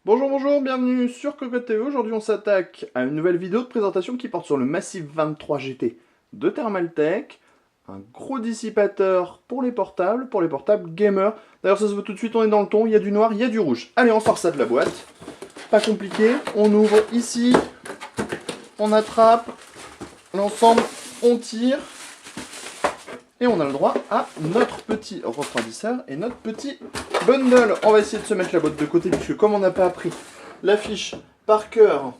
Bonjour, bonjour, bienvenue sur Cocotte TV. Aujourd'hui, on s'attaque à une nouvelle vidéo de présentation qui porte sur le Massif 23 GT de Thermaltake. Un gros dissipateur pour les portables gamers. D'ailleurs, ça se voit tout de suite, on est dans le ton, il y a du noir, il y a du rouge. Allez, on sort ça de la boîte. Pas compliqué, on ouvre ici, on attrape l'ensemble, on tire. Et on a le droit à notre petit refroidisseur et notre petit bundle. On va essayer de se mettre la boîte de côté puisque comme on n'a pas appris la fiche par cœur,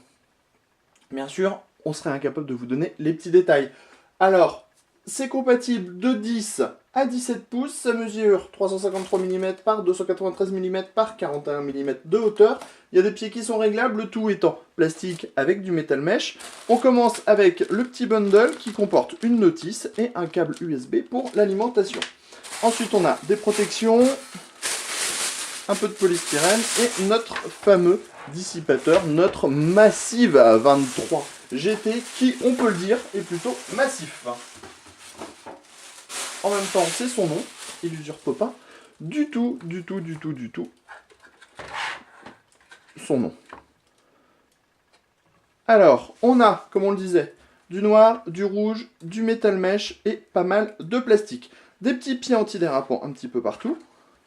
bien sûr, on serait incapable de vous donner les petits détails. Alors, c'est compatible de 10 à 17 pouces. Ça mesure 353 mm par 293 mm par 41 mm de hauteur. Il y a des pieds qui sont réglables, le tout étant plastique avec du métal mesh. On commence avec le petit bundle qui comporte une notice et un câble USB pour l'alimentation. Ensuite, on a des protections, un peu de polystyrène et notre fameux dissipateur, notre Massive 23 GT qui, on peut le dire, est plutôt massif. En même temps, c'est son nom, il n'usurpe pas du tout son nom. Alors, on a, comme on le disait, du noir, du rouge, du métal mesh et pas mal de plastique. Des petits pieds antidérapants un petit peu partout,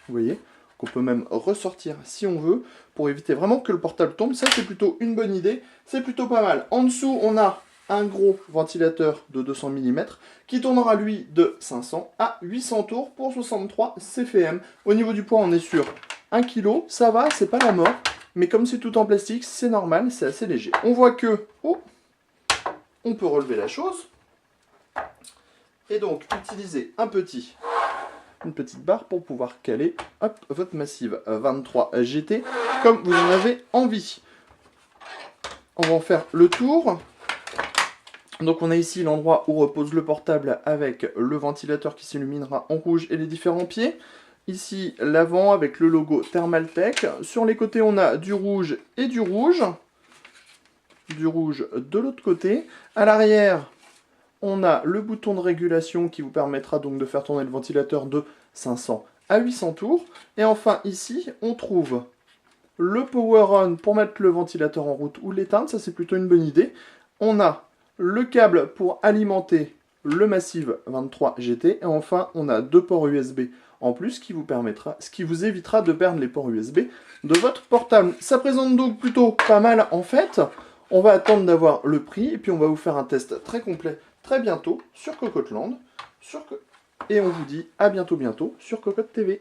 vous voyez, qu'on peut même ressortir si on veut, pour éviter vraiment que le portable tombe. Ça, c'est plutôt une bonne idée, c'est plutôt pas mal. En dessous, on a un gros ventilateur de 200 mm qui tournera lui de 500 à 800 tours pour 63 CFM. Au niveau du poids, on est sur 1 kg, ça va, c'est pas la mort, mais comme c'est tout en plastique, c'est normal, c'est assez léger. On voit que, on peut relever la chose, et donc utiliser une petite barre pour pouvoir caler votre Massive 23 GT comme vous en avez envie. On va en faire le tour. Donc on a ici l'endroit où repose le portable avec le ventilateur qui s'illuminera en rouge et les différents pieds. Ici l'avant avec le logo Thermaltake. Sur les côtés on a du rouge et du rouge. Du rouge de l'autre côté. À l'arrière on a le bouton de régulation qui vous permettra donc de faire tourner le ventilateur de 500 à 800 tours. Et enfin ici on trouve le power on pour mettre le ventilateur en route ou l'éteindre. Ça c'est plutôt une bonne idée. On a le câble pour alimenter le Massive 23 GT, et enfin on a deux ports USB en plus ce qui vous évitera de perdre les ports USB de votre portable. Ça présente donc plutôt pas mal en fait. On va attendre d'avoir le prix et puis on va vous faire un test très complet très bientôt sur Cocotte Land. Et on vous dit à bientôt sur Cocotte TV.